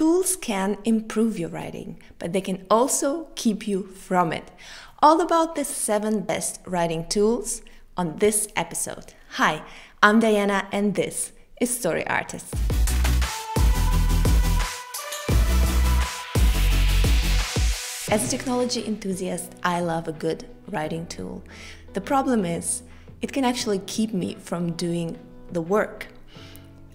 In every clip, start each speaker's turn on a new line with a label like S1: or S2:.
S1: Tools can improve your writing, but they can also keep you from it. All about the 7 best writing tools on this episode. Hi, I'm Diana and this is Story Artist. As a technology enthusiast, I love a good writing tool. The problem is, it can actually keep me from doing the work.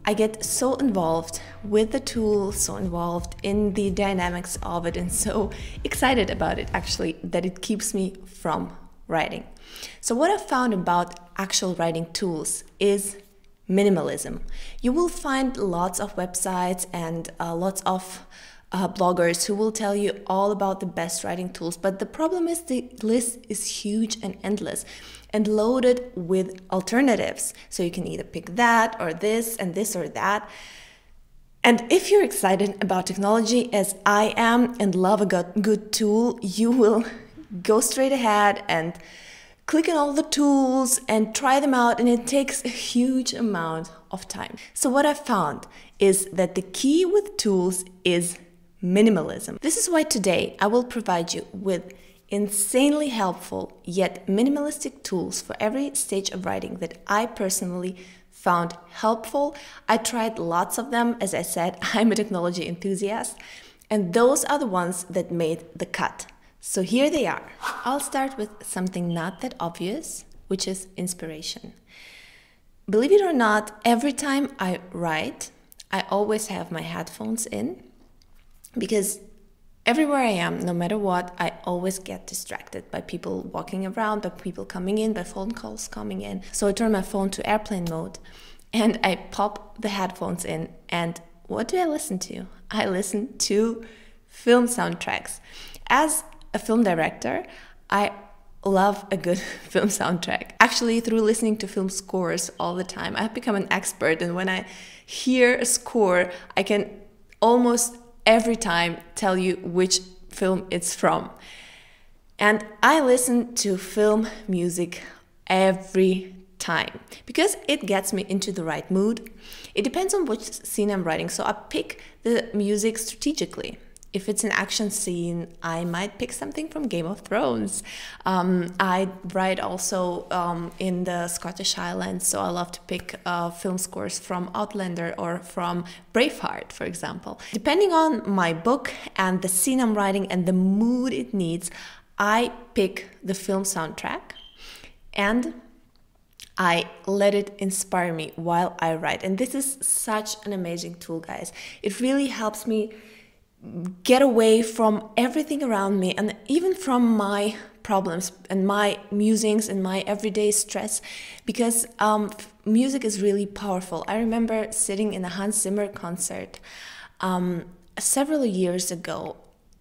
S1: I get so involved with the tool, so involved in the dynamics of it, and so excited about it actually, that it keeps me from writing. So what I've found about actual writing tools is minimalism. You will find lots of websites and lots of bloggers who will tell you all about the best writing tools, but the problem is the list is huge and endless and loaded with alternatives. So you can either pick that or this and this or that. And if you're excited about technology as I am and love a good tool, you will go straight ahead and click on all the tools and try them out, and it takes a huge amount of time. So what I've found is that the key with tools is minimalism. This is why today I will provide you with insanely helpful yet minimalistic tools for every stage of writing that I personally found helpful. I tried lots of them. As I said, I'm a technology enthusiast, and those are the ones that made the cut. So here they are. I'll start with something not that obvious, which is inspiration. Believe it or not, every time I write, I always have my headphones in, because everywhere I am, no matter what, I always get distracted by people walking around, by people coming in, by phone calls coming in. So I turn my phone to airplane mode and I pop the headphones in, and what do I listen to? I listen to film soundtracks. As a film director, I love a good film soundtrack. Actually, through listening to film scores all the time, I've become an expert, and when I hear a score, I can almost every time tell you which film it's from. And I listen to film music every time because it gets me into the right mood. It depends on which scene I'm writing, so I pick the music strategically. If it's an action scene, I might pick something from Game of Thrones. I write also in the Scottish Highlands, so I love to pick film scores from Outlander or from Braveheart, for example. Depending on my book and the scene I'm writing and the mood it needs, I pick the film soundtrack and I let it inspire me while I write. And this is such an amazing tool, guys. It really helps me get away from everything around me and even from my problems and my musings and my everyday stress, because music is really powerful. I remember sitting in a Hans Zimmer concert several years ago,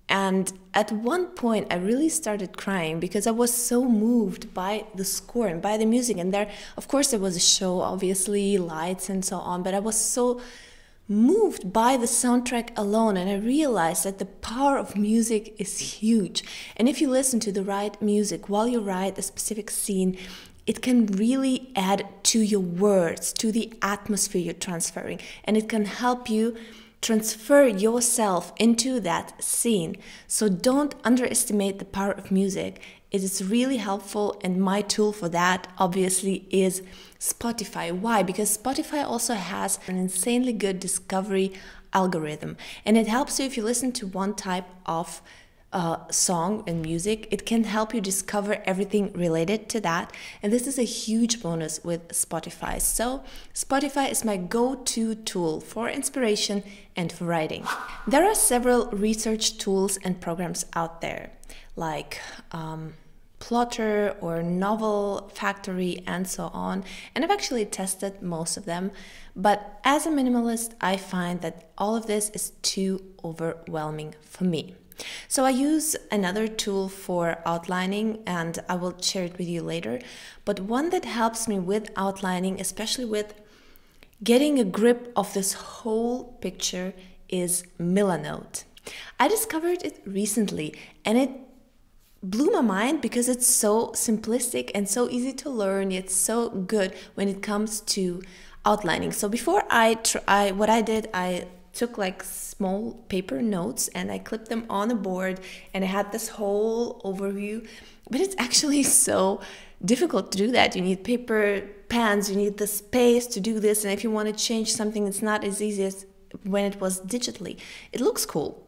S1: and at one point I really started crying because I was so moved by the score and by the music. And there, of course, there was a show, obviously, lights and so on, but I was so moved by the soundtrack alone, and I realized that the power of music is huge. And if you listen to the right music while you write a specific scene, it can really add to your words, to the atmosphere you're transferring, and it can help you transfer yourself into that scene. So don't underestimate the power of music. It is really helpful, and my tool for that obviously is Spotify. Why? Because Spotify also has an insanely good discovery algorithm, and it helps you if you listen to one type of song and music. It can help you discover everything related to that, and this is a huge bonus with Spotify. So Spotify is my go-to tool for inspiration and for writing. There are several research tools and programs out there, like Plotter or Novel Factory and so on, and I've actually tested most of them, but as a minimalist, I find that all of this is too overwhelming for me. So I use another tool for outlining, and I will share it with you later, but one that helps me with outlining, especially with getting a grip of this whole picture, is Milanote. I discovered it recently, and it blew my mind because it's so simplistic and so easy to learn. It's so good when it comes to outlining. So before I took like small paper notes and I clipped them on a board, and I had this whole overview. But it's actually so difficult to do that. You need paper, pens, you need the space to do this, and if you want to change something, it's not as easy as when it was digitally. It looks cool,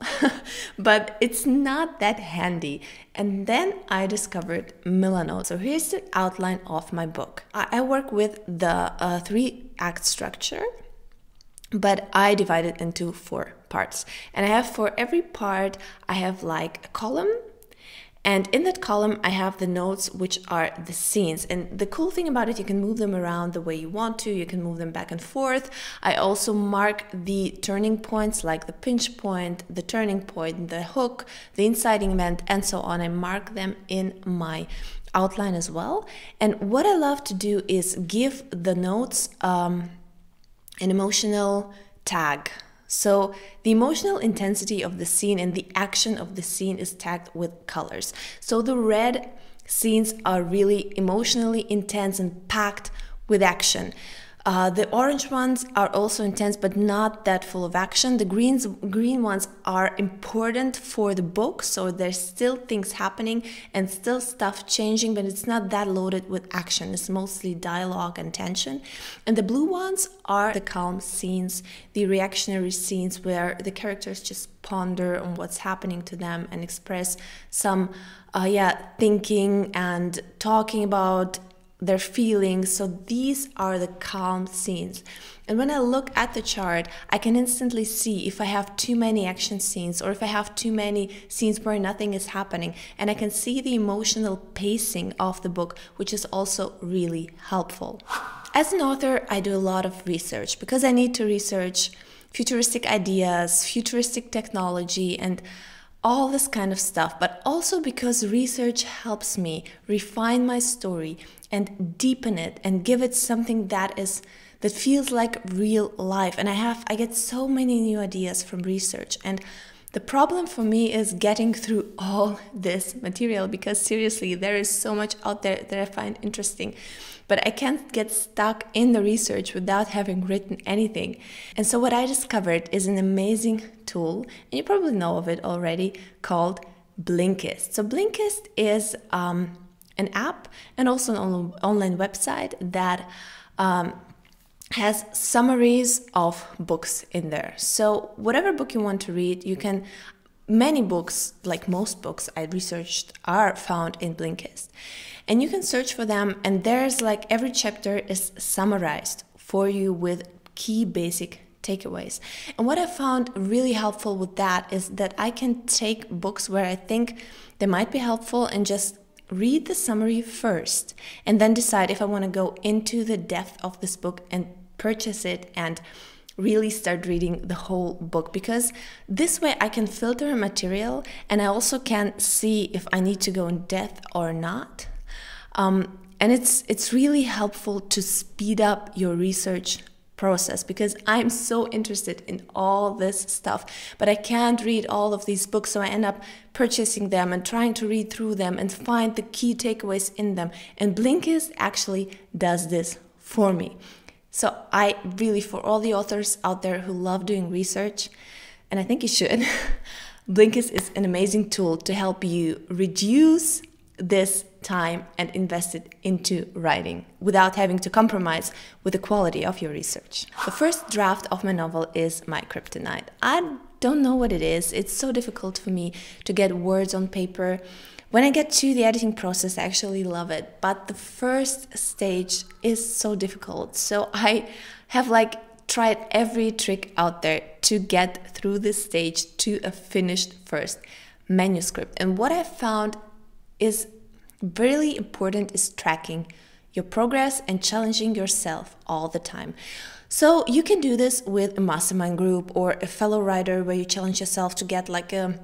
S1: but it's not that handy. And then I discovered Milanote. So here's the outline of my book. I work with the 3-act structure, but I divide it into 4 parts. And I have, for every part, I have like a column. And in that column, I have the notes, which are the scenes. And the cool thing about it, you can move them around the way you want to. You can move them back and forth. I also mark the turning points, like the pinch point, the turning point, the hook, the inciting event, and so on. I mark them in my outline as well. And what I love to do is give the notes an emotional tag. So the emotional intensity of the scene and the action of the scene is tagged with colors. So the red scenes are really emotionally intense and packed with action. The orange ones are also intense, but not that full of action. The green ones are important for the book, so there's still things happening and still stuff changing, but it's not that loaded with action. It's mostly dialogue and tension. And the blue ones are the calm scenes, the reactionary scenes where the characters just ponder on what's happening to them and express some thinking and talking about their feelings. So these are the calm scenes. And when I look at the chart, I can instantly see if I have too many action scenes or if I have too many scenes where nothing is happening. And I can see the emotional pacing of the book, which is also really helpful. As an author, I do a lot of research because I need to research futuristic ideas, futuristic technology, and all this kind of stuff, but also because research helps me refine my story and deepen it and give it something that feels like real life. And I get so many new ideas from research. And the problem for me is getting through all this material, because seriously, there is so much out there that I find interesting. But I can't get stuck in the research without having written anything. And so what I discovered is an amazing tool, and you probably know of it already, called Blinkist. So Blinkist is an app and also an online website that has summaries of books in there. So whatever book you want to read, many books, like most books I researched, are found in Blinkist. And you can search for them, and there's like every chapter is summarized for you with key basic takeaways. And what I found really helpful with that is that I can take books where I think they might be helpful and just read the summary first, and then decide if I want to go into the depth of this book and purchase it and really start reading the whole book, because this way I can filter material and I also can see if I need to go in depth or not. And it's really helpful to speed up your research process, because I'm so interested in all this stuff, but I can't read all of these books, so I end up purchasing them and trying to read through them and find the key takeaways in them. And Blinkist actually does this for me. So I really, for all the authors out there who love doing research, and I think you should, Blinkist is an amazing tool to help you reduce this time and invest it into writing without having to compromise with the quality of your research. The first draft of my novel is my kryptonite. I don't know what it is. It's so difficult for me to get words on paper. When I get to the editing process, I actually love it, but the first stage is so difficult. So I have tried every trick out there to get through this stage to a finished first manuscript. And what I found is really important is tracking your progress and challenging yourself all the time. So you can do this with a mastermind group or a fellow writer where you challenge yourself to get like a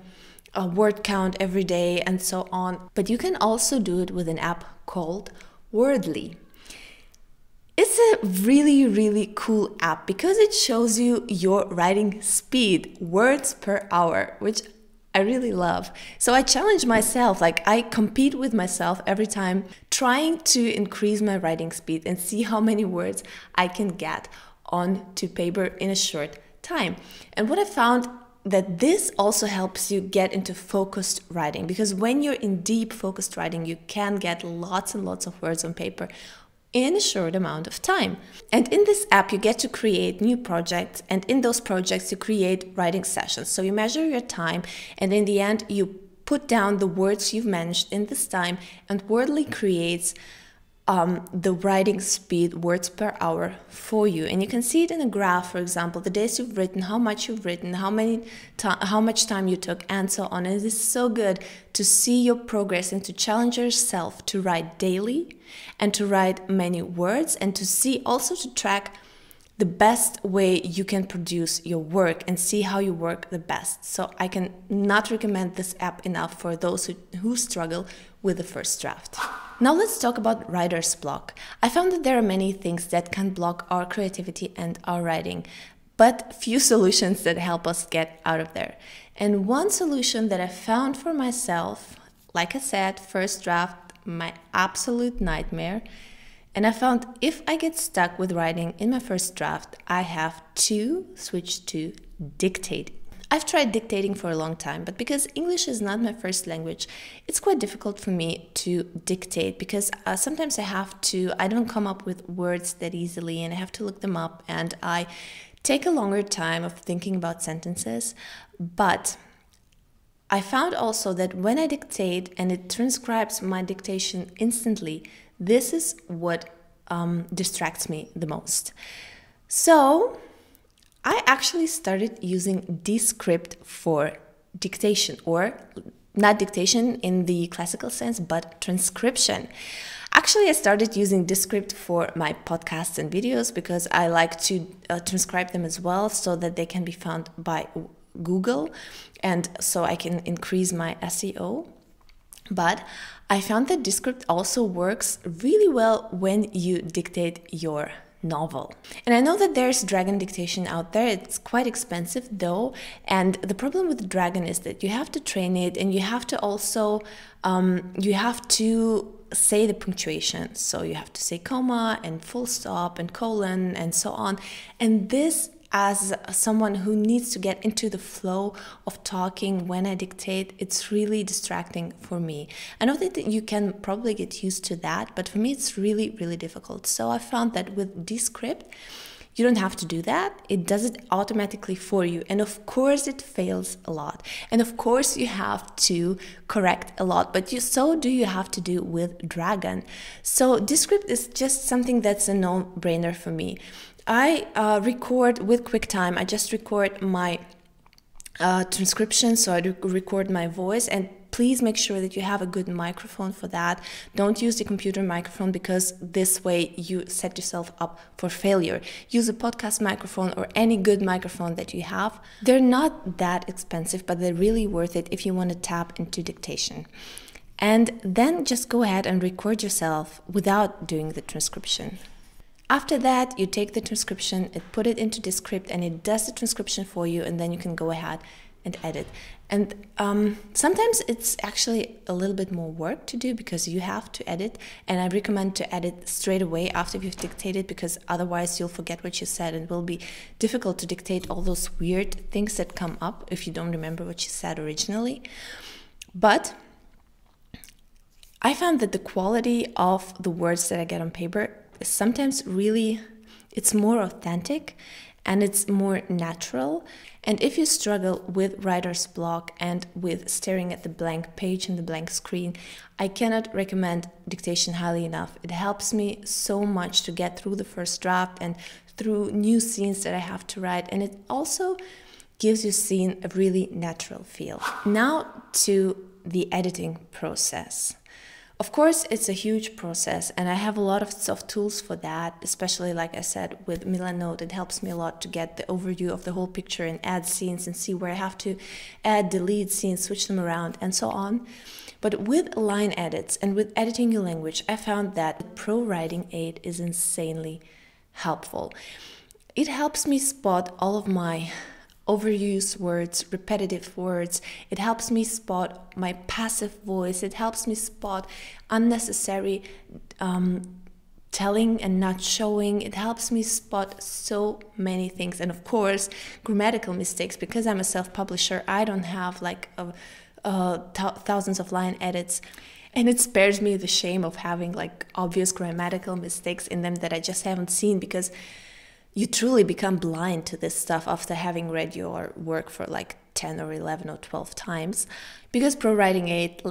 S1: word count every day and so on. But you can also do it with an app called Wordly. It's a really, really cool app because it shows you your writing speed, words per hour, which I really love. So I challenge myself, I compete with myself every time, trying to increase my writing speed and see how many words I can get onto paper in a short time. And what I found that this also helps you get into focused writing, because when you're in deep focused writing, you can get lots and lots of words on paper in a short amount of time. And in this app, you get to create new projects, and in those projects, you create writing sessions. So you measure your time, and in the end, you put down the words you've managed in this time, and Wordly creates the writing speed, words per hour for you. And you can see it in a graph, for example, the days you've written, how much you've written, how much time you took, and so on. And it is so good to see your progress and to challenge yourself to write daily and to write many words, and to see also to track the best way you can produce your work and see how you work the best. So I can not recommend this app enough for those who struggle with the first draft. Now let's talk about writer's block. I found that there are many things that can block our creativity and our writing, but few solutions that help us get out of there. And one solution that I found for myself, like I said, first draft, my absolute nightmare. And I found if I get stuck with writing in my first draft, I have to switch to dictating. I've tried dictating for a long time, but because English is not my first language, it's quite difficult for me to dictate, because sometimes I don't come up with words that easily, and I have to look them up, and I take a longer time of thinking about sentences. But I found also that when I dictate and it transcribes my dictation instantly, this is what distracts me the most. So I actually started using Descript for dictation, or not dictation in the classical sense, but transcription. Actually, I started using Descript for my podcasts and videos because I like to transcribe them as well, so that they can be found by Google, and so I can increase my SEO. But I found that Descript also works really well when you dictate your novel. And I know that there's Dragon dictation out there. It's quite expensive though, and the problem with Dragon is that you have to train it, and you have to also you have to say the punctuation. So you have to say comma and full stop and colon and so on. And this, as someone who needs to get into the flow of talking when I dictate, it's really distracting for me. I know that you can probably get used to that, but for me it's really, really difficult. So I found that with Descript, you don't have to do that. It does it automatically for you. And of course it fails a lot. And of course you have to correct a lot, but so do you have to do with Dragon. So Descript is just something that's a no-brainer for me. I record with QuickTime. I just record my transcription, so I record my voice, and please make sure that you have a good microphone for that. Don't use the computer microphone, because this way you set yourself up for failure. Use a podcast microphone or any good microphone that you have. They're not that expensive, but they're really worth it if you want to tap into dictation. And then just go ahead and record yourself without doing the transcription. After that, you take the transcription, put it into Descript, and it does the transcription for you, and then you can go ahead and edit. And sometimes it's actually a little bit more work to do, because you have to edit, and I recommend to edit straight away after you've dictated, because otherwise you'll forget what you said, and it will be difficult to dictate all those weird things that come up if you don't remember what you said originally. But I found that the quality of the words that I get on paper is sometimes really, it's more authentic and it's more natural. And if you struggle with writer's block and with staring at the blank page and the blank screen, I cannot recommend dictation highly enough. It helps me so much to get through the first draft and through new scenes that I have to write, and it also gives your scene a really natural feel. Now to the editing process. Of course, it's a huge process, and I have a lot of tools for that, especially, like I said, with Milanote. It helps me a lot to get the overview of the whole picture and add scenes and see where I have to add, delete scenes, switch them around, and so on. But with line edits and with editing your language, I found that Pro Writing Aid is insanely helpful. It helps me spot all of my overused words, repetitive words. It helps me spot my passive voice. It helps me spot unnecessary telling and not showing. It helps me spot so many things. And of course, grammatical mistakes, because I'm a self-publisher, I don't have like thousands of line edits. And it spares me the shame of having like obvious grammatical mistakes in them that I just haven't seen, because you truly become blind to this stuff after having read your work for like 10 or 11 or 12 times, because ProWriting 8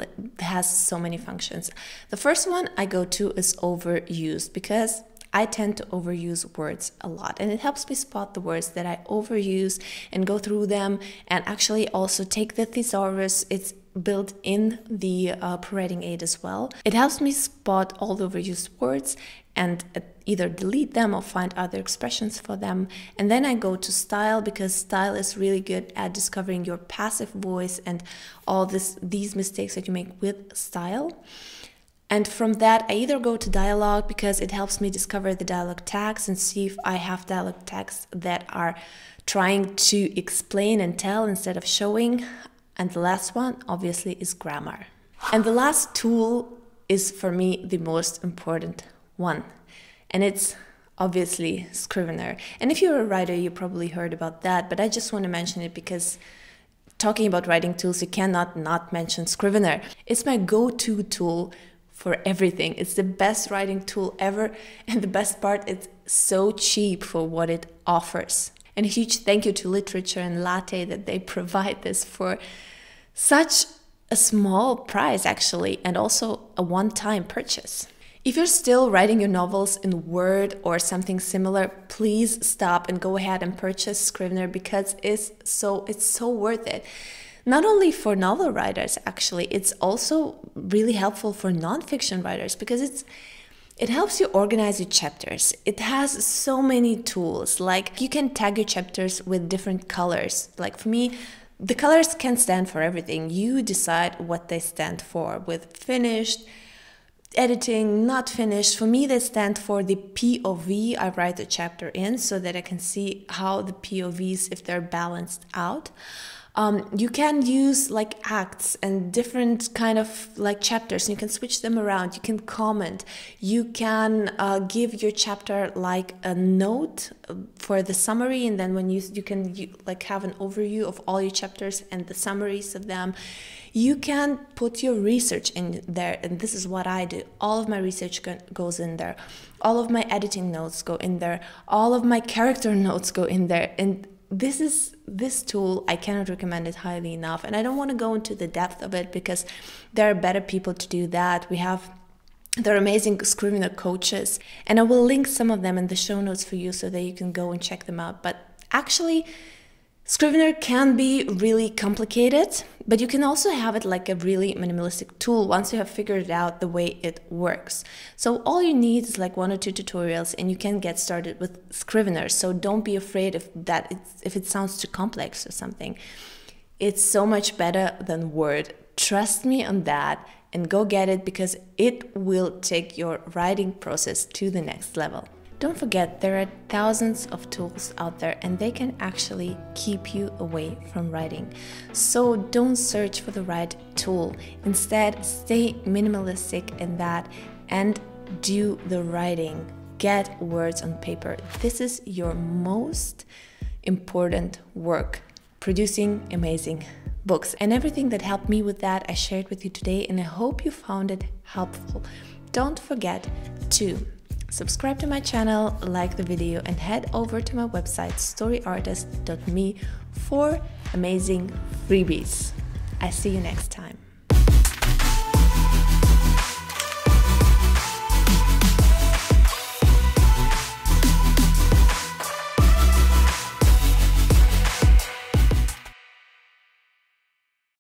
S1: has so many functions. The first one I go to is overused, because I tend to overuse words a lot, and it helps me spot the words that I overuse and go through them, and actually also take the thesaurus. It's built in the ProWriting 8 as well. It helps me spot all the overused words and either delete them or find other expressions for them. And then I go to style, because style is really good at discovering your passive voice and all these mistakes that you make with style. And from that, I either go to dialogue, because it helps me discover the dialogue tags and see if I have dialogue tags that are trying to explain and tell instead of showing. And the last one, obviously, is grammar. And the last tool is, for me, the most important one. And it's obviously Scrivener. And if you're a writer, you probably heard about that, but I just want to mention it because talking about writing tools, you cannot not mention Scrivener. It's my go-to tool for everything. It's the best writing tool ever. And the best part, it's so cheap for what it offers. And a huge thank you to Literature and Latte that they provide this for such a small price, actually, and also a one-time purchase. If you're still writing your novels in Word or something similar, please stop and go ahead and purchase Scrivener, because it's so worth it. Not only for novel writers, actually, it's also really helpful for nonfiction writers, because it helps you organize your chapters. It has so many tools, like you can tag your chapters with different colors. Like for me, the colors can stand for everything. You decide what they stand for, with finished, editing, not finished. For me, they stand for the POV I write the chapter in, so that I can see how the POVs, if they're balanced out. You can use like acts and different kind of like chapters. You can switch them around. You can comment. You can give your chapter like a note for the summary, and then when you can like have an overview of all your chapters and the summaries of them. You can put your research in there, and this is what I do. All of my research goes in there. All of my editing notes go in there. All of my character notes go in there, and this tool, I cannot recommend it highly enough. And I don't want to go into the depth of it, because there are better people to do that. There are amazing Scrivener coaches, and I will link some of them in the show notes for you so that you can go and check them out. But actually, Scrivener can be really complicated, but you can also have it like a really minimalistic tool once you have figured out the way it works. So all you need is like 1 or 2 tutorials, and you can get started with Scrivener. So don't be afraid if it sounds too complex or something. It's so much better than Word. Trust me on that, and go get it, because it will take your writing process to the next level. Don't forget, there are thousands of tools out there, and they can actually keep you away from writing. So don't search for the right tool. Instead, stay minimalistic in that and do the writing. Get words on paper. This is your most important work, producing amazing books. And everything that helped me with that, I shared with you today, and I hope you found it helpful. Don't forget to subscribe to my channel, like the video, and head over to my website storyartist.me for amazing freebies. I see you next time.